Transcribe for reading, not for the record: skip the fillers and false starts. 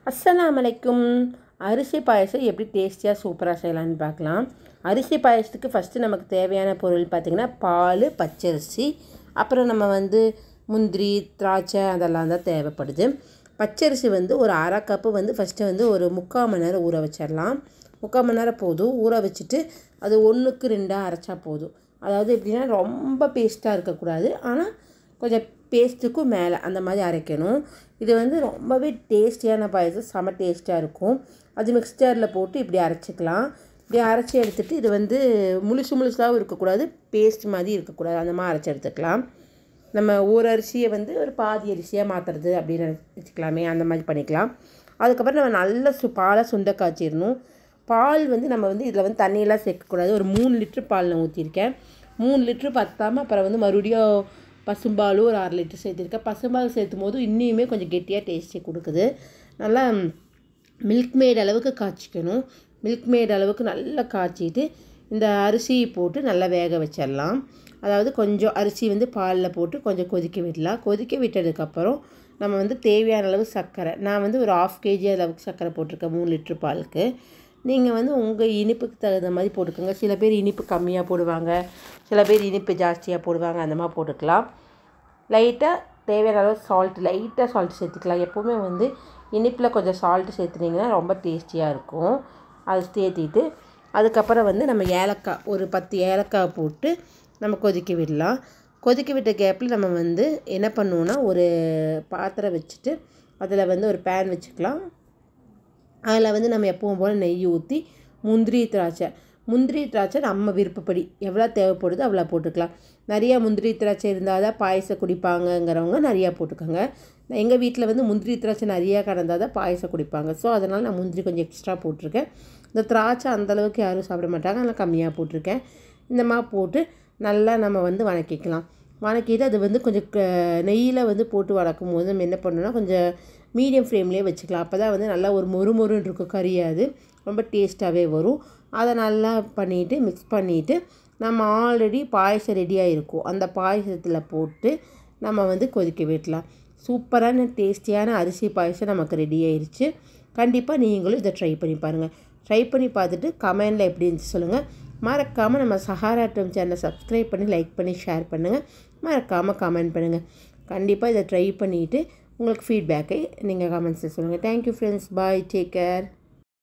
அஸ்ஸலாமு அலைக்கும். அரிசி பாயசம் எப்படி டேஸ்டியாக சூப்பராக செய்யலான்னு பார்க்கலாம். அரிசி பாயசத்துக்கு ஃபஸ்ட்டு நமக்கு தேவையான பொருள் பார்த்திங்கன்னா பால், பச்சரிசி, அப்புறம் நம்ம முந்திரி, திராட்சை அதெல்லாம் தான் தேவைப்படுது. பச்சரிசி ஒரு அரை கப்பு ஃபஸ்ட்டு ஒரு 3/4 மணி நேரம் ஊற வச்சிடலாம். 3/4 மணி நேரம் போதும். ஊற வச்சுட்டு அது 1க்கு 2 அரைச்சா போதும். அதாவது எப்படின்னா ரொம்ப பேஸ்ட்டாக இருக்கக்கூடாது, ஆனால் கொஞ்சம் பேஸ்ட்டுக்கும் மேலே அந்த மாதிரி அரைக்கணும். இது ரொம்பவே டேஸ்டியான பாயசம், செம டேஸ்ட்டாக இருக்கும். அது மிக்ஸ்சரில் போட்டு இப்படி அரைச்சிக்கலாம். இப்படி அரைச்சி எடுத்துகிட்டு இது முழுசாகவும் இருக்கக்கூடாது, பேஸ்ட் மாதிரி இருக்கக்கூடாது, அந்த மாதிரி அரைச்சி எடுத்துக்கலாம். நம்ம ஒரு அரிசியை ஒரு பாதி அரிசியாக மாற்றுறது அப்படின்னு வச்சுக்கலாமே, அந்த மாதிரி பண்ணிக்கலாம். அதுக்கப்புறம் நம்ம நல்ல பாலை சுண்டை காய்ச்சிடணும். பால் நம்ம இதில் தண்ணியெல்லாம் சேர்க்கக்கூடாது. ஒரு 3 லிட்ரு பால் நான் ஊற்றிருக்கேன். 3 லிட்ரு பத்தாமல் அப்புறம் மறுபடியும் பசும்பாலும் ஒரு 1/2 லிட்டர் சேர்த்துருக்கேன். பசும்பால் சேர்த்தும் போது இன்னுமே கொஞ்சம் கெட்டியாக டேஸ்ட்டி கொடுக்குது. நல்லா மில்க் மேட் அளவுக்கு காய்ச்சிக்கணும். மில்க் மேட் அளவுக்கு நல்லா காய்ச்சிட்டு இந்த அரிசியை போட்டு நல்லா வேக வச்சிடலாம். அதாவது கொஞ்சம் அரிசி பாலில் போட்டு கொஞ்சம் கொதிக்க விடலாம். கொதிக்க விட்டதுக்கப்புறம் நம்ம தேவையான அளவு சர்க்கரை, நான் ஒரு 1/2 kg அளவுக்கு சர்க்கரை போட்டிருக்கேன் 3 லிட்ரு பாலுக்கு. நீங்கள் உங்கள் இனிப்புக்கு தகுந்த மாதிரி போட்டுக்கோங்க. சில பேர் இனிப்பு கம்மியாக போடுவாங்க, சில பேர் இனிப்பு ஜாஸ்தியாக போடுவாங்க, அந்த மாதிரி போட்டுக்கலாம். லைட்டாக தேவையான அளவு லைட்டாக சால்ட் சேர்த்துக்கலாம். எப்போவுமே இனிப்பில் கொஞ்சம் சால்ட்டு சேர்த்துனீங்கன்னா ரொம்ப டேஸ்டியாக இருக்கும். அது சேர்த்திட்டு அதுக்கப்புறம் நம்ம ஏலக்காய் ஒரு 10 ஏலக்காய் போட்டு நம்ம கொதிக்க விடலாம். கொதிக்க விட்ட கேப்பில் நம்ம என்ன பண்ணுவோன்னா, ஒரு பாத்திரம் வச்சுட்டு அதில் ஒரு பேன் வச்சுக்கலாம். அதில் நம்ம எப்பவும் போல் நெய் ஊற்றி முந்திரி திராட்சை நம்ம விருப்பப்படி எவ்வளோ தேவைப்படுதோ அவ்வளோ போட்டுக்கலாம். நிறையா முந்திரி திராட்சை இருந்தால் தான் பாயசம் குடிப்பாங்கங்கிறவங்க நிறையா போட்டுக்கோங்க. எங்கள் வீட்டில் முந்திரி திராட்சை நிறையா கிடந்தால் தான் பாயசம் குடிப்பாங்க. ஸோ அதனால் நான் முந்திரி கொஞ்சம் எக்ஸ்ட்ரா போட்டிருக்கேன். இந்த திராட்சை அந்தளவுக்கு யாரும் சாப்பிட மாட்டாங்க, அதனால் கம்மியாக போட்டிருக்கேன். இந்த மாதிரி போட்டு நல்லா நம்ம வணக்கிக்கலாம். வணக்கிட்டு அது கொஞ்சம் நெய்யில் போட்டு வதக்கும் போது நம்ம என்ன பண்ணணும்னா, கொஞ்சம் மீடியம் ஃப்ளேம்லேயே வச்சுக்கலாம். அப்போ தான் நல்லா ஒரு மொறுன்னு இருக்கும், கறியாது ரொம்ப டேஸ்ட்டாகவே வரும். அதை நல்லா பண்ணிவிட்டு மிக்ஸ் பண்ணிவிட்டு நம்ம ஆல்ரெடி பாயசம் ரெடியாக இருக்கும், அந்த பாயசத்தில் போட்டு நம்ம கொதிக்க விடலாம். சூப்பரான டேஸ்டியான அரிசி பாயசம் நமக்கு ரெடி ஆயிடுச்சு. கண்டிப்பாக நீங்களும் இதை ட்ரை பண்ணி பாருங்கள். ட்ரை பண்ணி பார்த்துட்டு கமெண்டில் எப்படி இருந்துச்சு சொல்லுங்கள். மறக்காமல் நம்ம சஹாரா டைம் சேனலை சப்ஸ்கிரைப் பண்ணி லைக் பண்ணி ஷேர் பண்ணுங்கள். மறக்காமல் கமெண்ட் பண்ணுங்கள். கண்டிப்பாக இதை ட்ரை பண்ணிவிட்டு உங்களுக்கு ஃபீட்பேக்கை நீங்கள் கமெண்ட்ஸில் சொல்லுங்கள். தேங்க்யூ ஃப்ரெண்ட்ஸ், பாய், டேக் கேர்.